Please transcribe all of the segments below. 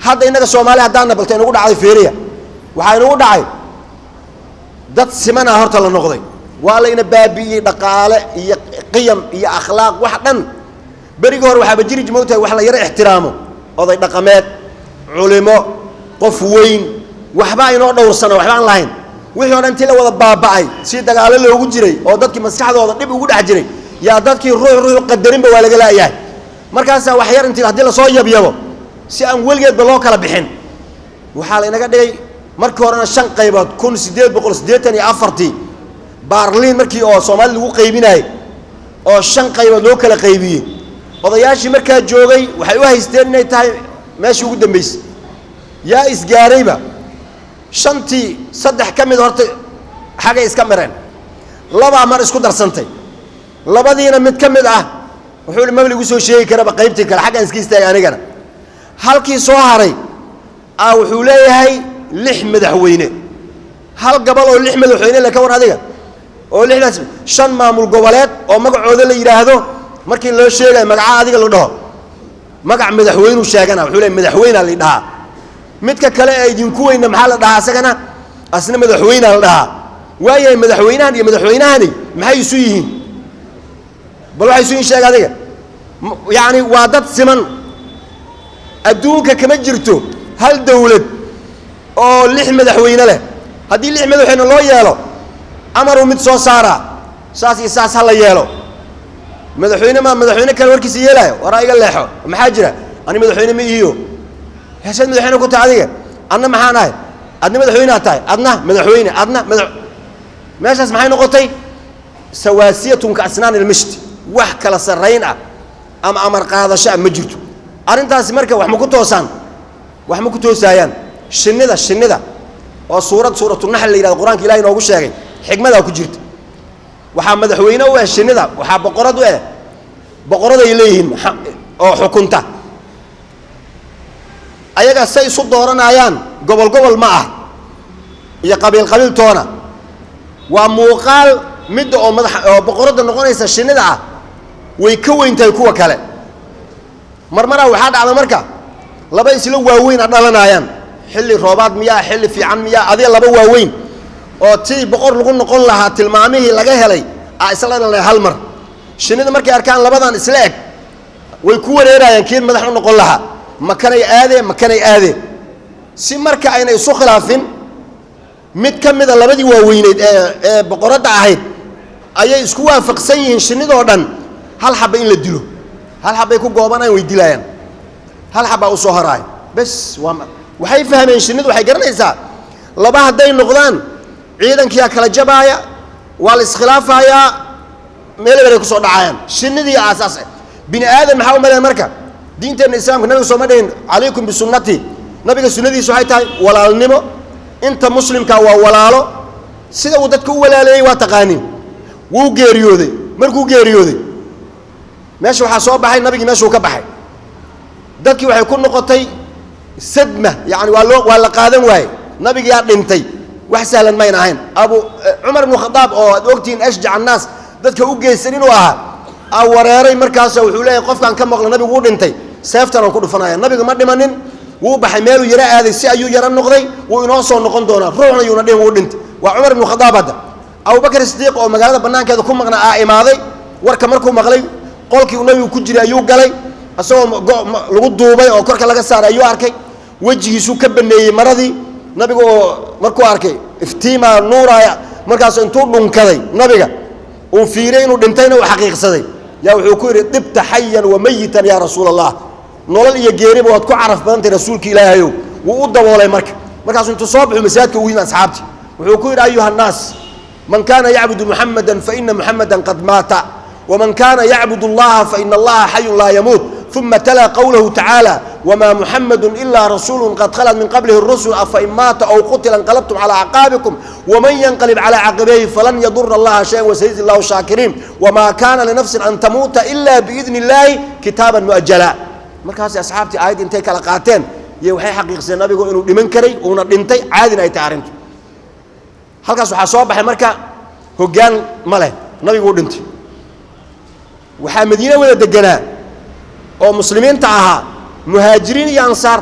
هذا إنك الصومالي هدانا بلتين نقول عاي فيريا وحين نقول عاي دت سمنا هرت الله نقضي ولا إن بابي دقالة قيم يا أخلاق واحدا بريجور وحاب جري جموته وحلا يرى احترامه هذا دقمات علماء قفوين وحباين دور سنة وحبان لاين وحنا أنت لو وضع باباي سيد دقالة اللي هو جري أو دتك مسحة هذا نبي يقول حجري يا دتك روح قدرين بولا جلا إياه مركز وحير أنت هدي له صايب يابو si aan weligeed ba loo kala bixin waxaa la inaga dhigay markii horena 5 qaybood 1884 Berlin markii oo Soomaali lagu qaybinay oo 5 qaybood loo kala qaybiyay odayaashii markaa joogay waxay u haysteen inay tahay meeshii ugu dambeysay yaa isgaarayba shantii saddex ka mid horta xaga iska mareen laba mar isku darsantay labadiina mid ka mid ah wuxuu ma lagu soo sheegi karaba qaybtii kale xaga iska istaagay anigana halkii soo haray wuxuu leeyahay 6 madaxweyne hal gobol oo 6 madaxweyne la ka war adiga oo 6 shan maamul goboleed oo magacooda la yiraahdo markii loo sheegay magaca adiga la dhaho magac madaxweyne sheegana wuxuu leeyahay madaxweyne la dhahaa midka kale ay idinku weyna maxaa la dhahaa asagana asna madaxweyne la dhahaa waayay madaxweynahan iyo madaxweynahani maxay isu yihiin bal waxay isu sheegay adiga yaani waa dad siman adduunka kama jirto hal dawlad oo 6 madaxweyne leh hadii 6 madaxweyne loo yeelo amaru mid soo saara saas iyo saas hal yeelo madaxweyne kale warkiisa yeelayo warayga leexo maxaa jira ani madaxweyne ma ihiyo heesad madaxweyne ku taadiga anna maxaan ahay adna madaxweyne tahay adna madaxweyne adna meeshaas maxay noqotay sawaasiyatun ka asnaan ilmishti wax kala sareyn ah ama amar qaadasho ma jirto arintaasi marka wax ma ku toosayaan shinnida oo suuratul nahl ilaa quraanka ilaahay noogu sheegay xigmada ku jirta waxa madaxweyne u ah shinnida waxa boqorada ay leeyihiin oo xukunta ayaga say isu dooranayaan gobol ma ah iyo qabiil toona waa muuqaal mid oo madax oo boqorada noqonaysa shinnida ah way ka weyntahay kuwa kale marmara waxa dhacdo marka laba isla waaweyn dhalanayaan xilli roobaad miyaa xilli fiican miyaa adiga laba waaweyn oo tii boqor lagu noqon lahaa tilmaamihii laga helay isla dhalanay hal mar shinnida markay arkaan labadan isla eg way ku wareerayaan keen madax u noqon lahaa makanay aade si marka ayna isu khilaafin mid kamida labadii waaweyneed ee boqorada ahayd ayay isku waafaqsan yihiin shinnidoo dhan hal xaba in la dilo hal xabay ku goobanayaan way dilayaan hal xaba u soo haraay bas waxay fahmeen shinnidu waxay garanaysaa laba haday noqdaan ciidankiya kala jabaaya wal iskhilaafaya meel ay ku soo dhacayaan shinnidii asaas bini aadam waxa u maleeyay marka diinteena islaamka nabiga soo madeen alaykum bi sunnati nabiga sunnadiisu waxay tahay walaalnimo inta muslimka waa walaalo sida uu dadku u walaalayay waa taqaanin wuu geeriyooday markuu geeriyooday meesha waxa soo baxay nabigi meesha uu ka baxay dadkii waxay ku noqotay sadma yaani waa la qaadan waay nabigi yaa dhintay wax sahlan ma ahayn abu umar ibn khattab oo waqtiin ashjac an-nas dadka u geeysan inuu ahaa wareeray markaas wuxuu leeyahay qofkan ka maqla nabigu uu dhintay seeftan oo ku dhufanaya nabiga ma dhimanin wuu baxay meel uu yara aaday si ayuu yara noqday wuu inoo soo noqon doonaa ruuxna yuna dhin wuu dhintay waa umar ibn khattab hada abu bakr siddiq oo magaalada banaankeeda ku maqnaa imaaday warka markuu maqlay qolkii uu nabigu ku jiray ayuu galay asagoo lagu duubay oo korka laga saaray ayuu arkay wajigiisu ka baneeyay maradii nabigu markuu arkay iftiima nuuraya markaas intuu dhunkaday nabiga uu fiiray inuu dhintayna uu xaqiiqsaday yaa wuxuu ku yiri dibta hayyan wa mayitan ya rasuulallah nolol iyo geeriba waad ku caraf badantay rasuulka ilaahay wuu u daboolay markaas intuu soo baxay masaajidka uu yimid asxaabti wuxuu ku yiri ayuha nas man kana ya'budu muhammadan fa inna muhammadan qad mata ومن كان يعبد الله فإن الله حي لا يموت ثم تلا قوله تعالى وما محمد إلا رسول قد خلت من قبله الرسل أفإن مات أو قتل انقلبتم على أعقابكم ومن ينقلب على عقبيه فلن يضر الله شيئا وسيجزي الله الشاكرين وما كان لنفس أن تموت إلا بإذن الله كتابا مؤجلا مركز أصحابتي آيات انتهي كالقاتين يوحي حقيقة النبي يقول إنه لمن كري وننتهي عادنا يتعرنت هل كان صحابة مركز هجان ماله النبي يقول انت waxaa madiina wada deganaa oo muslimiinta ahaa muhaajiriin iyo ansaar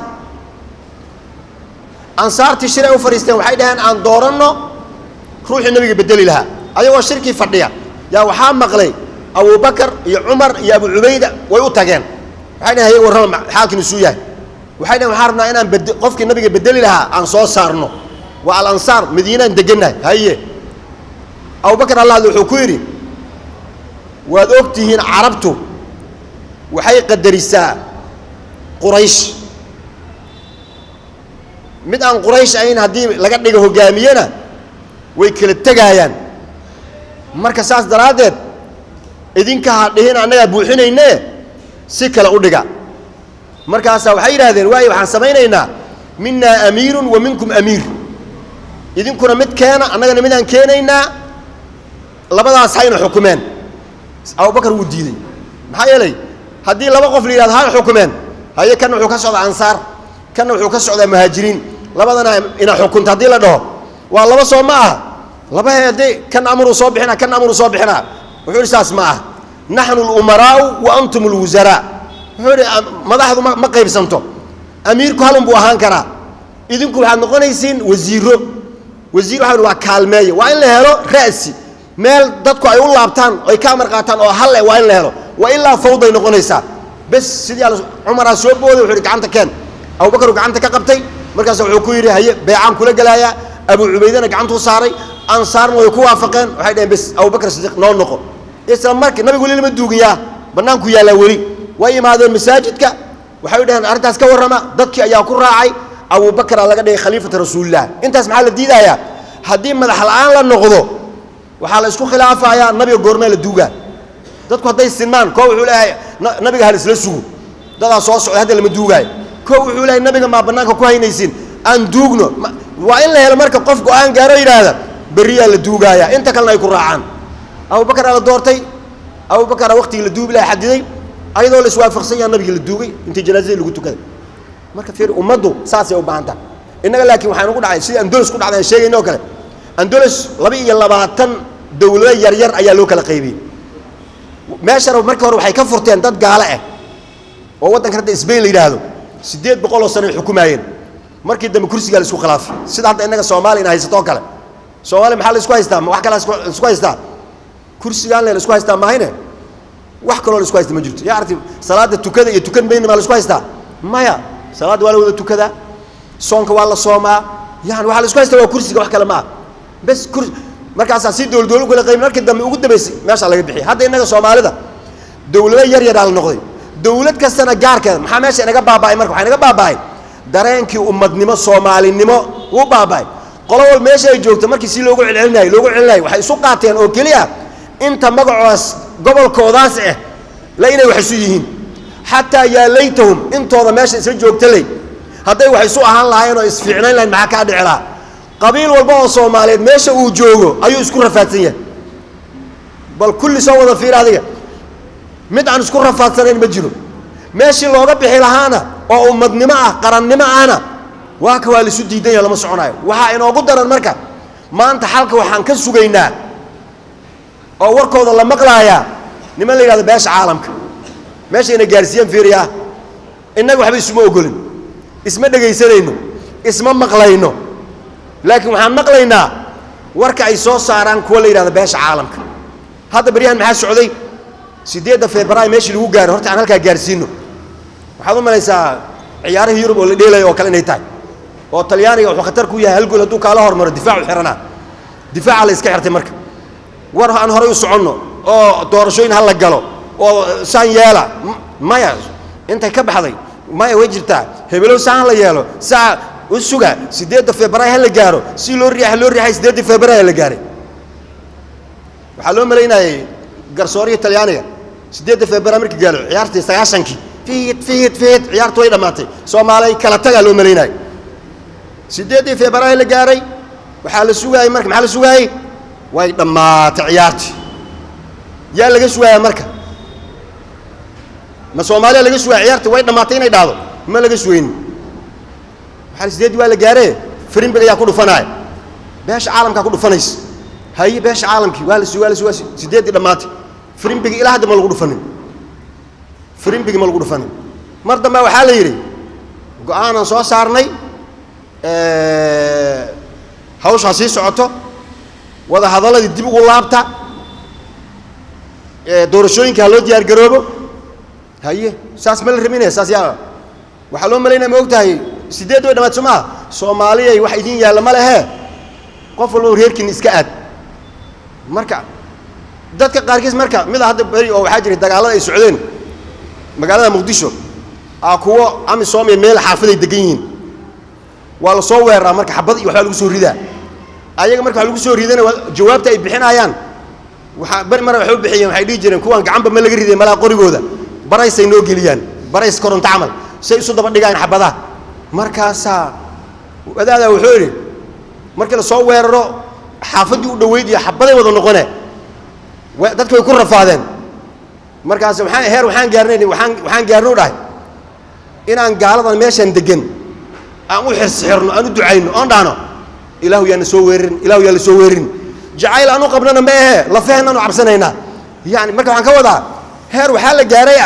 ansaartii shir ay u fariisteen waxay dhaheen aan dooranno ruuxii nabiga bedeli lahaa ayagoo shirkii fadhiya yaa waxaa maqlay abubakar iyo cumar iyo abu cubayda way u tageen waxay dhaheen haye warrama xaalkiinu suu yahay waxay dhaheen waxaan rabnaa inaan qofkii nabiga bedeli lahaa aan soo saarno waa alansaar madiinaan degannahay haye abubakar allah wuxuu ku yidhi waad og tihiin carabtu waxay qadarisaa quraysh mid aan quraysh ahayn haddii laga dhigo hoggaamiyena way kala tegaayaan marka saas daraaddeed idinka ha dhihin annagaa buuxinayne si kale u dhiga markaasaa waxay yidhaahdeen waayo waxaan samaynaynaa minaa amiirun wa minkum amiir idinkuna mid keena annagana midaan keenaynaa labadaas hayna xukumeen abubakar wuu diiday maxaa yeelay haddii laba qof la yidhahdo hay xukumeen haye kana wuxuu ka socdaa ansaar kana wuxuu ka socdaa muhaajiriin labadana ina xukunta haddii la dhaho waa laba soo ma aha laba haddii kan amruu soo bixina kan amruu soo bixina wuxuu yidhi saas ma aha naxnu alumaraa'u wa antum alwusaraa wuxuu yidhi madaxdu ma qaybsanto amiirku halun buu ahaan karaa idinku waxaad noqonaysiin wasiiro wasiir waxaa waa kaalmeeye waa in la helo ra'si meel dadku ay u laabtaan ay ka amar qaataan oo hal waa in la helo waa ilaa fawday noqonaysaa bes sidii cumar soo booday wuxuu gacanta keen abubakar gacanta ka qabtay markaas wuxuu ku yidhi haye beecaan kula galaaya abu cubaydana gacantuu saaray ansaarna way ku waafaqeen waxay dhaheen bes abubakar sidiiq noo noqo isla markii nabigu weli lama duugiyaa bannaanku yaallaa weli way imaadeen masaajidka waxay dhaheen arrintaas ka warrama dadkii ayaa ku raacay abubakar laga dhigay khaliifata rasuulillah intaas maxaa la diidayaa haddii madax la'aan la noqdo waxaa la isku khilaafayaa nabiga goormee la duugaa dadku hadday sinmaan koo wuxuu leeyahay nabiga hal isla sugo dadaa soo socda hadda lama duugaayo koo wuxuu leeyahay nabiga maa bannaanka ku haynaysin aan duugno waa in la helo marka qof go-aan gaaro yidhaahda berriyaa la duugaayaa inta kalena ay ku raacaan abubakaraa la doortay abubakara waqtigii la duubi laha xadiday ayadoo la iswaafaqsan yaha nabigii la duugay intii janaazadii lagu tukaday marka fiir ummaddu saasay u baahan tahay innaga laakiin waxaan ugu dhacay sidii andolos ku dhacday aan sheegayno oo kale andolos 22 dawlado yaryar ayaa loo kala qaybiyey meeshana markii hore waxay ka furteen dad gaale ah oo waddanka hadda Spain la yiraahdo 800 oo sano xukumayeen markii dambe kursiga la isku khilaafay sida hadda innaga Soomaaliya haysato kale Soomaaliya maxaa la isku haystaa wax kale la isku haystaa kursigan la isku haystaa ma hayne wax kale la isku haystaa ma jirto yaa arti salaada tukada iyo tukan bayna ma la isku haystaa maya salaad waa la wada tukada soonka waa la soomaa yani waxa la isku haystaa waa kursiga wax kale ma bas kursi markaas si dawlad kala qayb markii dambe ugu dambeysay meesha laga bixiyay hadda inaga Soomaalida dawlado yar yar la noqday dawlad kastana gaarkeeda maxaa meesha inaga baabay marka waxa inaga baabay dareenkii ummadnimo Soomaalinimo uu baabay qolo wal meesha ay joogto markii si loogu celcelinay waxay isu qaateen oo kaliya inta magacaas gobolkoodaas ah la inay wax isu yihiin hatta yaa laytahum intooda meesha isla joogtalay hadday wax isu ahaan lahaayeen oo isfiicnayn lahayn maxaa ka dhicilaa qabiil walba oo Soomaaliyeed meesha uu joogo ayuu isku rafaadsan yahay bal kulli soo wada fiir adiga mid aan isku rafaadsanayn ma jiro meeshii looga bixi lahaana oo ummadnimo ah qarannimo ahna waa ka waa la isu diidan yahay lama soconayo waxa inoogu daran marka maanta xalka waxaan ka sugaynaa oo warkooda la maqlaaya niman la yiraahdo beesha caalamka meesha inay gaarsiiyeen fiiriya innagu waxba isuma ogolin isma dhageysanayno isma maqlayno laakiin waxaan maqlaynaa warka ay soo saaraan kuwa la yiraahdo beesha caalamka hadda bariyahan maxaa socday 8 Febraayo meeshii lagu gaaro horta aan halka gaarsiino waxaad u malaysaa ciyaaraha Yurub oo la dheelay oo kale inay tahay oo Talyaaniga wuxuu khatar ku yahay hal gool hadduu kala hormaro difaac xirana difaac la iska xirtay marka war aan hore u soconno oo doorashooyin hal la galo oo saan yeela maya inta ka baxday maya way jirtaa hebelow saan la yeelo saa u suga 8 Febraayo hal la gaaro si loo riixay 8 Febraayo la gaaray waxa loo maleynayay garsooriga Talyaaniga 8 Febraayo markii gaalo ciyaartii 9kii fiid ciyaartu way dhamaatay Soomaaliya kala taga loo maleynayay 8 Febraayo la gaaray waxa la sugayay marka maxaa la sugayay way dhamaatay ciyaartii yaa laga sugayay marka ma Soomaaliya laga sugayay ciyaartii way dhamaatay inay dhaado ma laga sugayn waxa 8 waa la gaaray firimbiga yaa ku dhufanay beesha caalamka ku dhufanays hay beesha caalamki waa la sugay 8 dhamaatay firimbiga ilaa hadda ma lagu dhufanin firimbiga ma lagu dhufanin mar dambe waxa la yiri go'aan soo saarnay hawsha sii socoto wada hadalladii dib ugu laabta doorashooyinka loo diyaar garoobo haye saas ma la rabinay saas yaa waxa loo maleynaa ma ogtahay sideed way dhamaad Soomaaliya wax idin yaala ma lahe qof walba reerkiin iska aad marka dadka qaarkiis marka mid hadda bari oo waxa jiray dagaalada ay socdeen magaalada Muqdisho kuwa amisom ee meel xaafaday degan yihiin waa la soo weeraraa marka xabad iyo waxa lagu soo ridaa ayaga marka waxa lagu soo riidana jawaabta ay bixinayaan waxa bari mar waxa u bixiyeen waxay dhigi jireen kuwan gacanba ma laga riday mala qorigooda baraysay noo geliyaan barays koronto amal say isu daba dhigaan xabadaha markaasa wadaada wuxuu yiri marka la soo weeraro xaafadii u dhaweyd iyo xabaday wada noqonay dadku way ku rafaadeen markaas waxaan gaarnay dhahay inaan gaaladan meeshan degan aan u xirxirno aan u ducayno aan dhaano ilaahu yaa soo weerin jacayl aanu qabnana ma aha la fahanano cabsanayna yani marka waxaan ka wadaa heer waxa la gaaray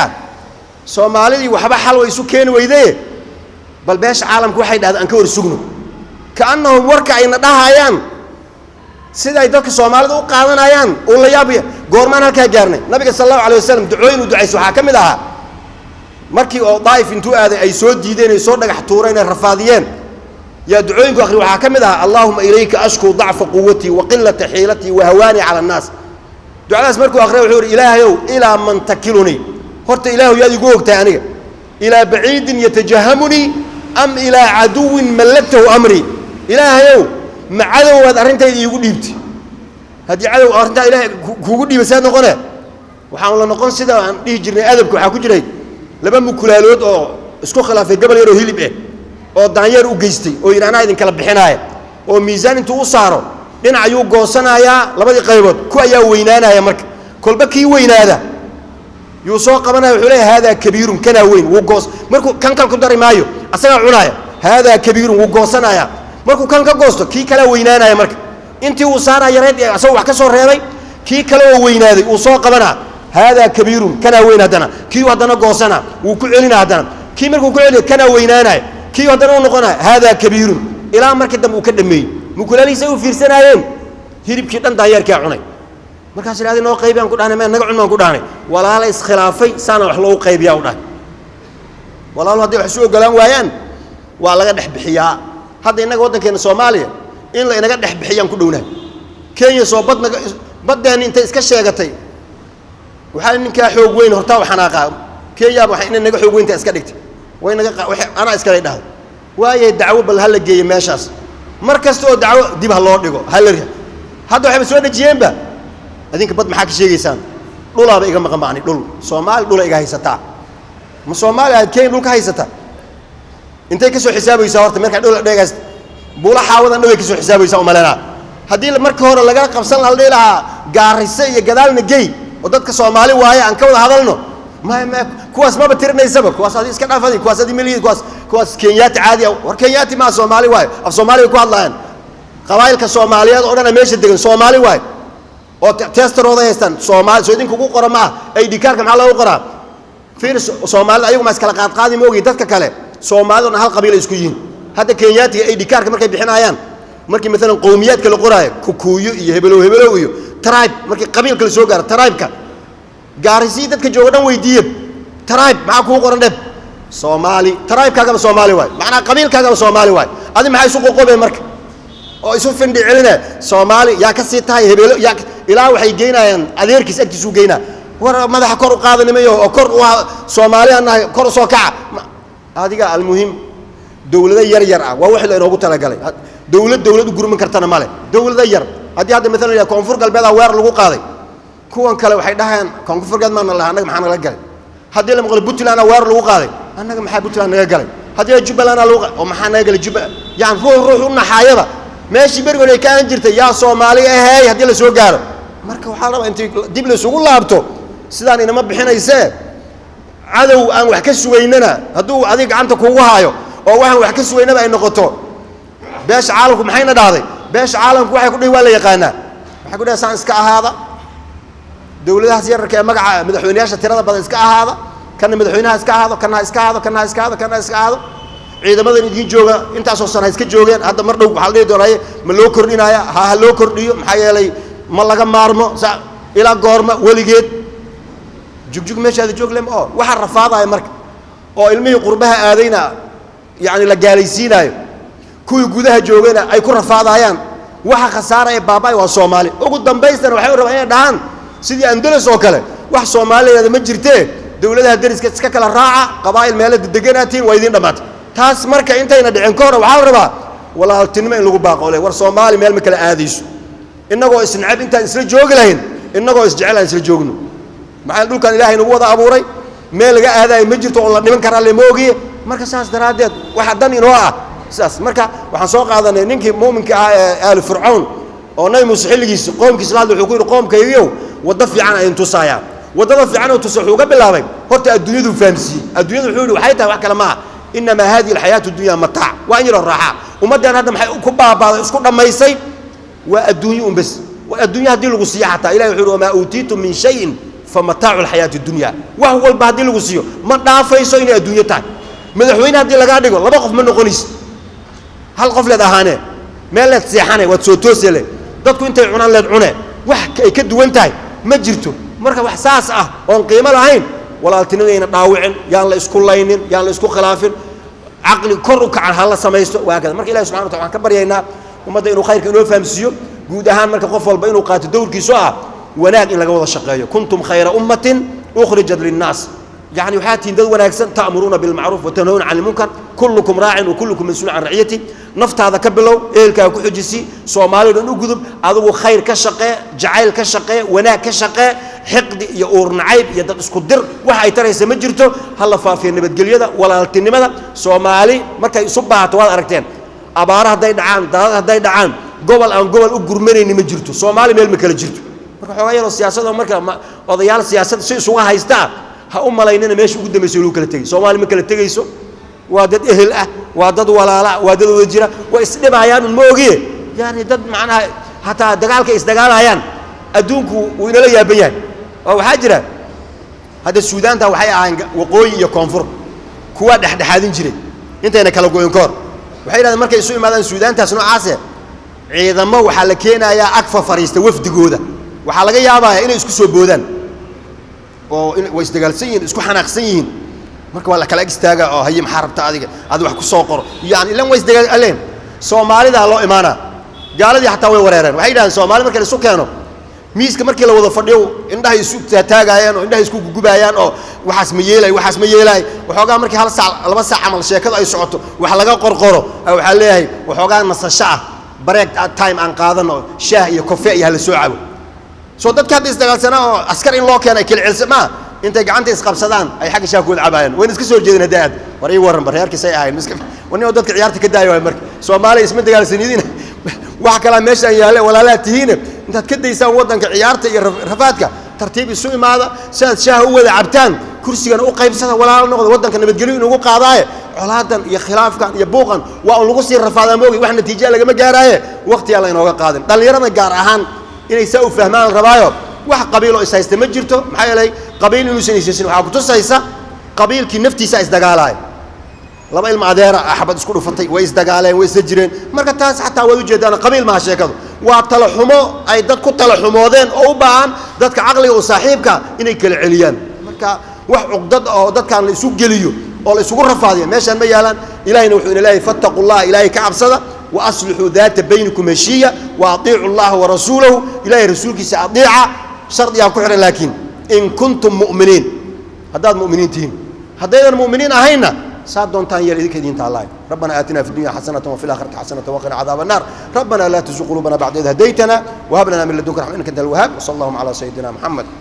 Soomaalidii waxba xal way isu keen weyday bal beesha caalamku waxay dhahdaan ka war sugno kaanahum warka ayna dhahayaan sida ay dadka Soomaalida u qaadanayaan oo la yaabiyo goormaan halka gaarnay nabiga sallallahu alayhi wasallam ducooyin u ducayso waxa kamid aha markii oo Daif intuu aaday ay soo diideen ay soo dhagax tuureen ay rafaadiyeen ya ducooyinku akhri waxa kamid aha Allahumma ilayka ashku da'fa quwwati wa qillata hilati wa hawani 'ala an-nas ducadaas markuu akhriyo wuxuu yiri ilaahayow ila man takiluni horta ilaahu yaad igu ogtahay aniga ila ba'idin yatajahamuni am ila aduwin malaktahu amri ilaahayow ma cadawad arintayda igu dhiibtay hadii cadow arinta ilaahay kugu dhiibay noqonay waxaan la noqon sida aan dhigi jirnay adabku waxa ku jiray laba mukulaalood oo isku khilaafay gabal yar oo hilib oo daanyeer u geystay oo yiraahdo idin kala bixinaya oo miisaan intuu u saaro dhinac ayuu goosanaya labadii qaybood ku ayaa weynaanaya marka kolba kii weynaada yuu soo qabanaya wuxuu leeyahay hada kabiirun kana weyn wuu goos markuu kan kale ku dari maayo asaga cunaya hada kabiirun wuu goosanaya markuu kan ka goosto kii kale weynaanaya marka intii uu saaraya yareed asoo wax ka soo reebay kii kale oo weynaaday uu soo qabanaa hada kabiirun kana weyn hadana kii hadana goosana wuu ku celina hadana kii markuu ku celiyo kana weynaanaya kii hadana uu noqonaa hada kabiirun ilaa markii dambe uu ka dhameeyay mukulaliisa uu fiirsanayeen hiribkii dhan daayarka cunay markaas ilaadii noo qaybiyaan ku dhaanay ma naga cunmaan ku dhaanay walaala iskhilaafay saana wax loo qaybiyaa u dhahay walaalo hadii wax soo galaan waayaan waa laga dhex bixiyaa hadda inaga wadankeena Soomaaliya in la inaga dhex bixiyaan ku dhownahay Kenya soo badeen inta iska sheegatay waxa ninka xoog weyn horta waxanaaqa Kenya waxa inaga xoog weynta iska dhigtay way naga ana iska leedahay waaye dacwo bal hal geeyay meeshaas markasta oo dacwo dib loo dhigo hal hadda waxa soo dhajiyeenba adinka bad maxaa ka sheegaysaan dhulaaba iga maqan maani dhul Soomaali dhul iga haysata ma Soomaali aad Kenya dhul ka haysata intay ka soo xisaabaysaa horta marka dhul dheegaas buula xaawadan way ka soo xisaabaysaa u maleena hadii marka hore laga qabsan la dheelaha Gaarisa iyo gadaalna geey oo dadka Soomaali waaye aan ka wada hadalno ma kuwaas ma batirnaysaba kuwaas hadii iska dhaafay kuwaas hadii miliyad kuwaas Kenyaati caadi ah war Kenyaati ma Soomaali waaye af Soomaali ku hadlayaan qabaylka Soomaaliyeed oo dhan meesha degan Soomaali waaye oo testerooda haystaan Soomaali soo idinku ku qorama ID kaarka maxaa lagu qoraa fiir Soomaali ayagu ma iskala qaadi ma ogi dadka kale Soomaaliduna hal qabiil isku yihiin hadda Kenyaati ID kaarka markay bixinayaan markii mesela qowmiyadka la qoraayo Kikuyu iyo Hebelo iyo tribe markii qabiilka la soo gaaro tribe-ka Gaarisi dadka jooga dhan weydiiyay tribe maxaa ku qoran dhab Soomaali tribe-kaaga Soomaali waay macna qabiilkaaga Soomaali waay adi maxay isu qoqobeen marka oo isu findhi celina Soomaali yaa ka sii tahay Hebelo yaa ilaa waxay geynayaan adeerkiis agtiisu geynaa war madaxa kor u qaadanimayo oo kor u Soomaali anahay kor soo kaca adiga almuhim dawladda yar ah waa wax la inoogu tala galay dawladdu gurman kartana male dawladda yar hadii hadda mesela ya koonfur galbeed weer lagu qaaday kuwan kale waxay dhahaan koonfur galbeed ma laha anaga maxaa naga galay hadii la maqlo Puntland weer lagu qaaday anaga maxaa Puntland naga galay hadii Jubbaland lagu oo maxaa naga galay Jubbaland yaan ruux u naxayada meeshii berigooda ka aan jirtay yaa Soomaali ahay hadii la soo gaaro marka waxa la rabaa intii dib la isugu laabto sidaan inama bixinaysay cadow aan wax ka suweynana haduu adiga gacanta kugu haayo oo waxaan wax ka suweynaba ay noqoto beesha caalamku maxayna dhahday beesha caalamku waxay ku dhigay waa la yaqaanaa waxa ku dhahaysan iska ahaada dawladaha yararka ee magaca madaxweynayaasha tirada badan iska ahaada kana madaxweynaha iska ahaado kana iska ahaado kana iska ahaado kana iska ahaado ciidamadan idin jooga intaasoo sana iska joogeen hadda mar dhow waxa la doonayay ma loo kordhinaya ha loo kordhiyo maxaa yeelay ma laga maarmo ila goorma waligeed jugjug meeshaada joog leh oo waxa rafaadaya marka oo ilmihii qurbaha aadayna yani la gaalaysiinayo kuwii gudaha joogayna ay ku rafaadayaan waxa khasaaraya baabay waa Soomaali ugu dambaystan waxay rabaan inay dhahan sidii Andalus oo kale wax Soomaaliyeed ma jirtee dawladaha dariska iska kala raaca qabaa'il meelada deganaatiin waa idin dhamaatay taas marka intayna dhicin koor waxa rabaa walaaltinimo in lagu baaqo war Soomaali meel ma kala aadayso inagoo isnacab intaan isla joogi lahayn inagoo isjeclaan isla joogno maxaa dhulkan Ilaahay nagu wada abuuray meel laga aaday ma jirto oo la dhiman kara le moogiye marka saas daraadeed waxa dan inoo ah saas marka waxaan soo qaadanay ninkii muuminka ah ee aal fircawn oo nay musaxiligiisa qoomkiisa la wuxuu ku yiri qoomkaygiiyo wada fiican ay intusaaya wadada fiican oo tusay wuxuu ka bilaabay horta adduunyadu fahamsi adduunyadu wuxuu yiri waxay tahay wax kale ma inma hadhihi alhayatu dunya mataa wa in yara raaxa umadan hadda maxay ku baabaaday isku dhamaysay wa adduunyo bas wa adduunya hadii lagu siiyo xataa Ilaahay wuxuu ma uutiitu min shay'in فمتاع الحياة الدنيا وهو البهدل وسيو ما دافيسو إن الدنيا تاع مدحوين هذه لقى دقوا لا بقف منه قنيس هل قفلة دهانة مالت سيحانة وتسوتوسله ضدكم أنت عنا للعنا وح يكد وانتهي ما جرتوا مركب إحساس وان قيمة العين ولا تنين ناوعين يا الله يسكون لاينين يا الله يسكون خلافين عقل كرك عن هلا سمايستو وهكذا مركب الله سبحانه وتعالى كبر ينا وما إنه خير كإنه فهم سيو جود هان مركب قفل بينه قات دور كيسوا وناق إلا جوض الشقاية كنتم خير أمة أخرجت للناس يعني وحاتين دو وناقسن تأمرون بالمعروف وتنهون عن المنكر كلكم راع وكلكم مسؤول عن رعيته نفط هذا كبلو إلكا كحجسي صومالي لأنه قذب هذا خير كشقاء جعيل كشقاء وناق كشقاء حقد يأور نعيب يدد اسكدر وحي ترى يسمجرته هلا فافي النبت قليدا ولا التنمدا صومالي مركا يصبها طوال أركتين أبارة هداي دعان هداي دعان قبل أن قبل أقر مني نمجرته صومالي ميل مكلا جرته marka xogaayada siyaasadda marka odayaal siyaasad si isuga haysta ha u malaynina meesha ugu dambeysay loo kala tagay Soomaali ma kala tagayso waa dad ehel ah waa dad walaala waa dad wada jira waa isdhibayaan ma ogiye yani dad macnaha hataa dagaalka isdagaalayaan adduunku uu inala yaaban yahay oo waxa jira hada Suudaanta waxay ahaan waqooyi iyo koonfur kuwa dhaxdhaxaadin jiray intayna kala gooyin koor waxay yiraahdeen markay isu imaadaan Suudaantaas noocaas ciidamo waxa la keenayaa agfa fariista wafdigooda waxa laga yaabaa inay isku soo boodaan oo way isdagaalsan yihiin isku xanaaqsan yihiin marka waa la kala istaaga oo hayim xarabta adiga wax ku soo qoro yani ilan way isdagaaleen Soomaalida loo imaana gaaladii hatta way wareereen waxay yiraahdeen Soomaali markay isu keeno miiska markii la wada fadhiyo indhaha isu taagaayaan oo indhaha isku gugubayaan oo waxaas ma yeelay waxoogaa markii hal saac laba saac amal sheekadu ay socoto wax laga qorqoro waxa leeyahay waxoogaa nasasho break time aan qaadano shaah iyo kafee iyo hal soo cabo soo dadka hadda isdagaalsana oo askar in loo keenay kala cilsama intay gacanta isqabsadaan ay xaq shaakoood cabayaan way iska soo jeedin hadaad waray waran bareerkiisa ay ahayn miska wani oo dadka ciyaarta ka daayo marka Soomaali isma dagaalsanidina wax kala meeshan yaale walaalaatihiin intaad ka daysaan wadanka ciyaarta iyo rafaadka tartiib isu imaada saad shaah u wada cabtaan kursigan u qaybsada walaal noqdo wadanka nabadgelyo inuu qaadaayo colaadan iyo khilaafkan iyo buuqan waa lagu sii rafaadaa moogi wax natiijo laga ma gaaraaye waqti la inooga qaadan dhalinyarada gaar ahaan inay saa u fahmaan rabaayo wax qabiilo is haysta ma jirto maxay yeelay qabiil inuu sinaysan waxa ku tusaysa qabiilkii naftiisa is dagaalay laba ilma adeera axbad isku dhufatay way is dagaaleen way is jireen marka taas xataa way u jeedaan qabiil ma sheekadu waa tala xumo ay dad ku tala xumoodeen oo u baahan dadka aqliga oo saaxiibka inay kala celiyaan marka wax uqdad oo dadkan la isu geliyo oo la isugu rafaadiyo meeshan ma yaalan ilaahina wuxuu ilaahay fattaqullaha ilaahay ka cabsada وأصلحوا ذات بينكم مشية وأطيعوا الله ورسوله إلهي رسولك سأطيع شرط يا كحر لكن إن كنتم مؤمنين هذا المؤمنين تين هذا المؤمنين أهينا صادون تانير إذا كدين تعالى ربنا آتنا في الدنيا حسنة وفي الآخرة حسنة وقنا عذاب النار ربنا لا تزغ قلوبنا بعد إذ هديتنا وهب لنا من لدنك رحمة إنك أنت الوهاب وصلى الله على سيدنا محمد